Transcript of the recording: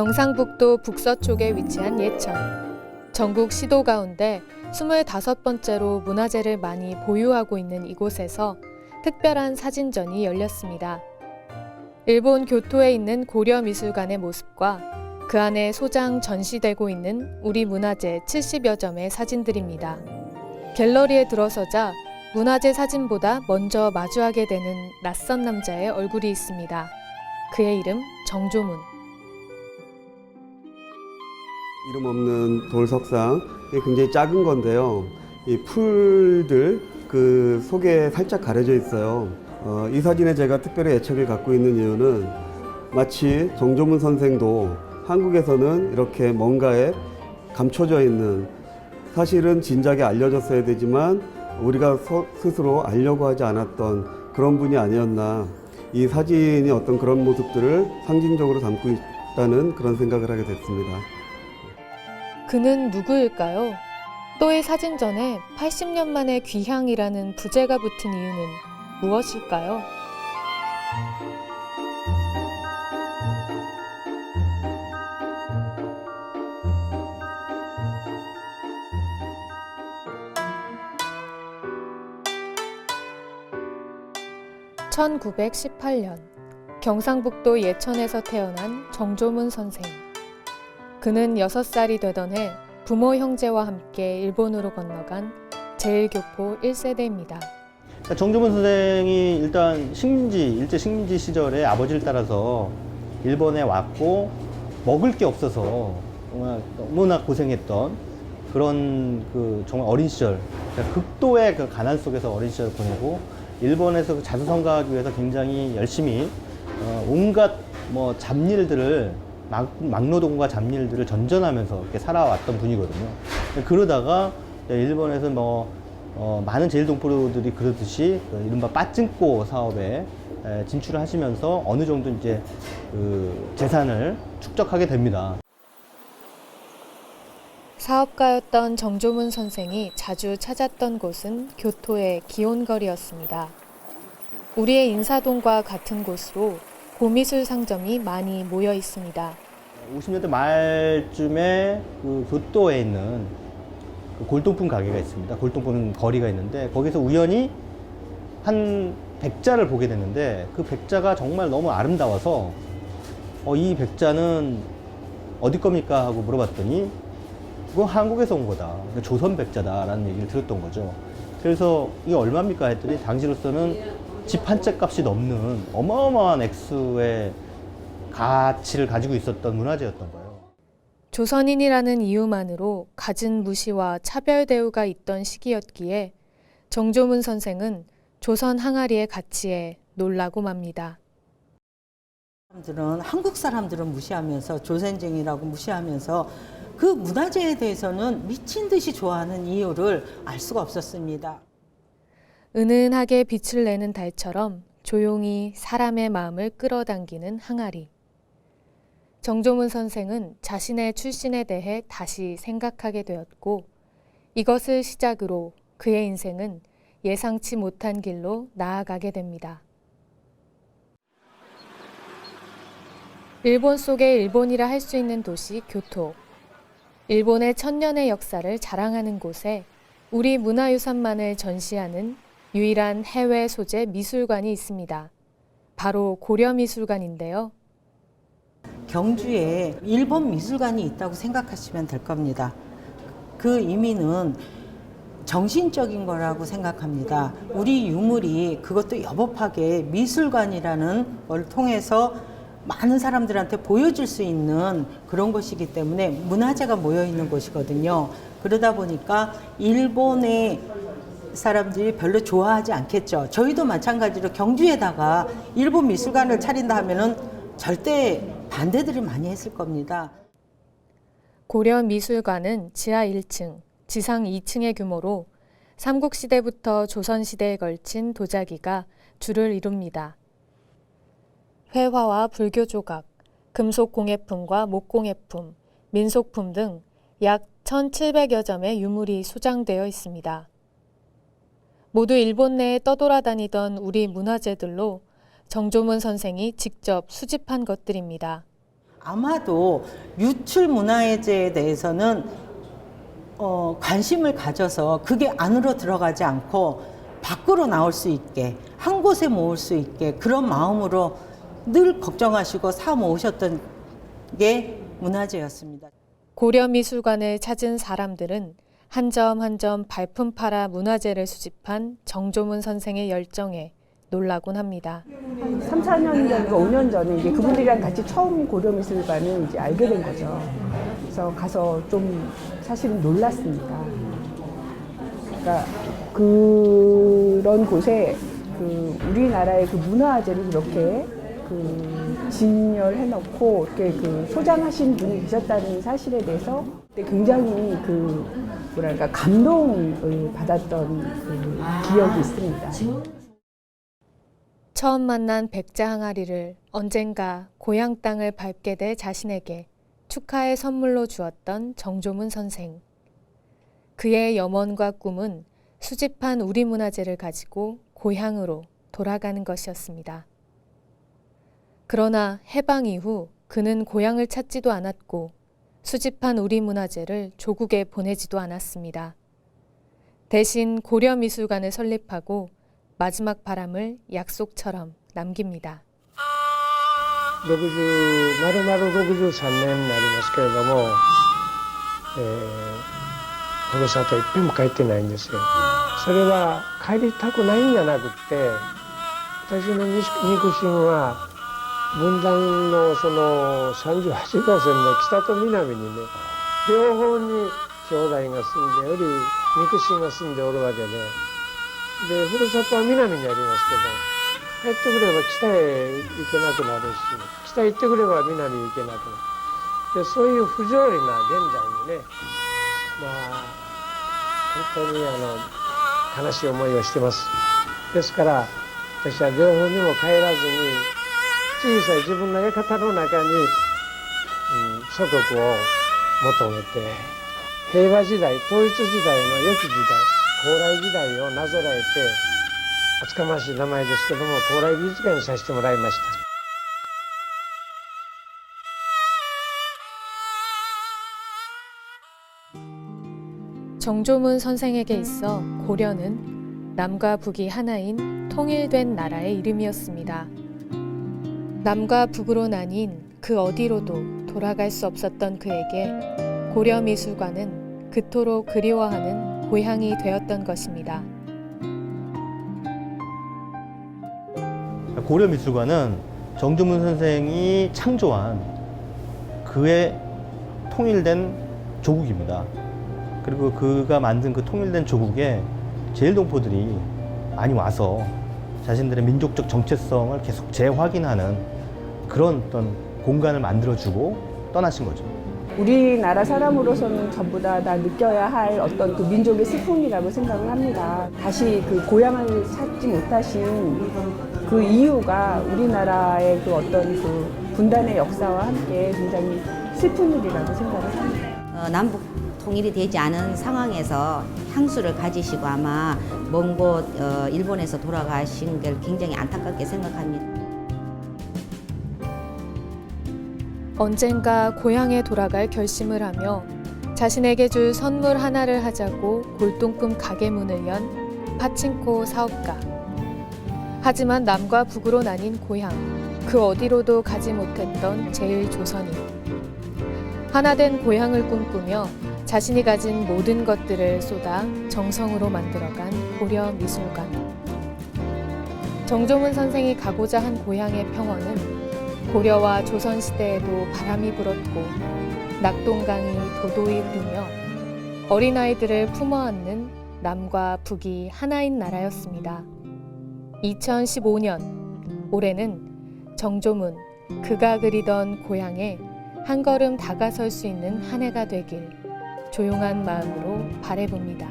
경상북도 북서쪽에 위치한 예천. 전국 시도 가운데 25번째로 문화재를 많이 보유하고 있는 이곳에서 특별한 사진전이 열렸습니다. 일본 교토에 있는 고려미술관의 모습과 그 안에 소장 전시되고 있는 우리 문화재 70여 점의 사진들입니다. 갤러리에 들어서자 문화재 사진보다 먼저 마주하게 되는 낯선 남자의 얼굴이 있습니다. 그의 이름 정조문. 이름 없는 돌석상, 굉장히 작은 건데요. 이 풀들 그 속에 살짝 가려져 있어요. 이 사진에 제가 특별히 애착을 갖고 있는 이유는 마치 정조문 선생도 한국에서는 이렇게 뭔가에 감춰져 있는, 사실은 진작에 알려졌어야 되지만 우리가 스스로 알려고 하지 않았던 그런 분이 아니었나. 이 사진이 어떤 그런 모습들을 상징적으로 담고 있다는 그런 생각을 하게 됐습니다. 그는 누구일까요? 또 이 사진전에 80년 만에 귀향이라는 부제가 붙은 이유는 무엇일까요? (1918년) 경상북도 예천에서 태어난 정조문 선생. 그는 6살이 되던 해 부모 형제와 함께 일본으로 건너간 제1교포 1세대입니다. 정조문 선생이 일단 일제 식민지 시절에 아버지를 따라서 일본에 왔고 먹을 게 없어서 정말 너무나 고생했던 그런 정말 어린 시절, 극도의 가난 속에서 어린 시절을 보내고 일본에서 자수성가하기 위해서 굉장히 열심히 온갖 잡일들을 막노동과 잡일들을 전전하면서 이렇게 살아왔던 분이거든요. 그러다가 일본에서 많은 제일동포들이 그러듯이 이른바 빠찡꼬 사업에 진출을 하시면서 어느 정도 이제 재산을 축적하게 됩니다. 사업가였던 정조문 선생이 자주 찾았던 곳은 교토의 기온거리였습니다. 우리의 인사동과 같은 곳으로 고미술 상점이 많이 모여 있습니다. 50년대 말쯤에 교토에 있는 골동품 가게가 있습니다. 골동품 거리가 있는데 거기서 우연히 한 백자를 보게 됐는데 그 백자가 정말 너무 아름다워서 이 백자는 어디 겁니까? 하고 물어봤더니 그건 한국에서 온 거다. 조선 백자다라는 얘기를 들었던 거죠. 그래서 이게 얼마입니까? 했더니 당시로서는 집 한 채 값이 넘는 어마어마한 액수의 가치를 가지고 있었던 문화재였던 거예요. 조선인이라는 이유만으로 갖은 무시와 차별 대우가 있던 시기였기에 정조문 선생은 조선 항아리의 가치에 놀라고 맙니다. 한국 사람들은 무시하면서 조선쟁이라고 무시하면서 그 문화재에 대해서는 미친 듯이 좋아하는 이유를 알 수가 없었습니다. 은은하게 빛을 내는 달처럼 조용히 사람의 마음을 끌어당기는 항아리. 정조문 선생은 자신의 출신에 대해 다시 생각하게 되었고 이것을 시작으로 그의 인생은 예상치 못한 길로 나아가게 됩니다. 일본 속의 일본이라 할 수 있는 도시 교토. 일본의 천년의 역사를 자랑하는 곳에 우리 문화유산만을 전시하는 유일한 해외 소재 미술관이 있습니다. 바로 고려미술관인데요. 경주에 일본 미술관이 있다고 생각하시면 될 겁니다. 그 의미는 정신적인 거라고 생각합니다. 우리 유물이 그것도 여법하게 미술관이라는 걸 통해서 많은 사람들한테 보여줄 수 있는 그런 곳이기 때문에 문화재가 모여 있는 곳이거든요. 그러다 보니까 일본의 사람들이 별로 좋아하지 않겠죠. 저희도 마찬가지로 경주에다가 일본 미술관을 차린다 하면은 절대 반대들이 많이 했을 겁니다. 고려미술관은 지하 1층, 지상 2층의 규모로 삼국시대부터 조선시대에 걸친 도자기가 줄을 이룹니다. 회화와 불교 조각, 금속 공예품과 목공예품, 민속품 등 약 1,700여 점의 유물이 소장되어 있습니다. 모두 일본 내에 떠돌아다니던 우리 문화재들로 정조문 선생이 직접 수집한 것들입니다. 아마도 유출 문화예제에 대해서는 관심을 가져서 그게 안으로 들어가지 않고 밖으로 나올 수 있게, 한 곳에 모을 수 있게 그런 마음으로 늘 걱정하시고 사 모으셨던 게 문화재였습니다. 고려미술관을 찾은 사람들은 한 점 한 점 발품 팔아 문화재를 수집한 정조문 선생의 열정에 놀라곤 합니다. 3, 4년 전과 5년 전에 이제 그분들이랑 같이 처음 고려미술관을 이제 알게 된 거죠. 그래서 가서 좀 사실은 놀랐습니다. 그러니까 그런 곳에 우리나라의 그 문화재를 그렇게 진열해놓고 이렇게 소장하신 분이 계셨다는 사실에 대해서 굉장히 뭐랄까 감동을 받았던 기억이 있습니다. 처음 만난 백자 항아리를 언젠가 고향 땅을 밟게 될 자신에게 축하의 선물로 주었던 정조문 선생. 그의 염원과 꿈은 수집한 우리 문화재를 가지고 고향으로 돌아가는 것이었습니다. 그러나 해방 이후 그는 고향을 찾지도 않았고 수집한 우리 문화재를 조국에 보내지도 않았습니다. 대신 고려미술관을 설립하고 마지막 바람을 약속처럼 남깁니다. 丸々63年になりますけれども、ふるさといっぺんも帰ってないんですよ。それは帰りたくないんじゃなくって、私の肉親は分断のその38号線の北と南にね、両方に兄弟が住んでおり、肉親が住んでおるわけで、ふるさとは南にありますけど、帰ってくれば北へ行けなくなるし、北へ行ってくれば南へ行けなくなる。で、そういう不条理な現在にね、本当に悲しい思いをしてます。ですから私は両方にも帰らずに、小さい自分の館の中に、祖国を求めて、平和時代、統一時代の良き時代、高麗時代をなぞらえて、厚かましい名前ですけども、高麗美術館にさせてもらいました。 정조문 선생에게 있어 고려는 남과 북이 하나인 통일된 나라의 이름이었습니다. 남과 북으로 나뉜 그 어디로도 돌아갈 수 없었던 그에게 고려미술관은 그토록 그리워하는 고향이 되었던 것입니다. 고려미술관은 정조문 선생이 창조한 그의 통일된 조국입니다. 그리고 그가 만든 그 통일된 조국에 제일동포들이 많이 와서 자신들의 민족적 정체성을 계속 재확인하는 그런 어떤 공간을 만들어주고 떠나신 거죠. 우리나라 사람으로서는 전부 다 느껴야 할 어떤 그 민족의 슬픔이라고 생각을 합니다. 다시 그 고향을 찾지 못하신 그 이유가 우리나라의 그 어떤 그 분단의 역사와 함께 굉장히 슬픈 일이라고 생각을 합니다. 남북 통일이 되지 않은 상황에서 향수를 가지시고 아마 먼 곳 일본에서 돌아가신 걸 굉장히 안타깝게 생각합니다. 언젠가 고향에 돌아갈 결심을 하며 자신에게 줄 선물 하나를 하자고 골동품 가게 문을 연 파친코 사업가. 하지만 남과 북으로 나뉜 고향, 그 어디로도 가지 못했던 제1조선인. 하나된 고향을 꿈꾸며 자신이 가진 모든 것들을 쏟아 정성으로 만들어간 고려미술관. 정조문 선생이 가고자 한 고향의 평원은 고려와 조선시대에도 바람이 불었고 낙동강이 도도히 흐르며 어린아이들을 품어안는 남과 북이 하나인 나라였습니다. 2015년, 올해는 정조문, 그가 그리던 고향에 한 걸음 다가설 수 있는 한 해가 되길 조용한 마음으로 바라봅니다.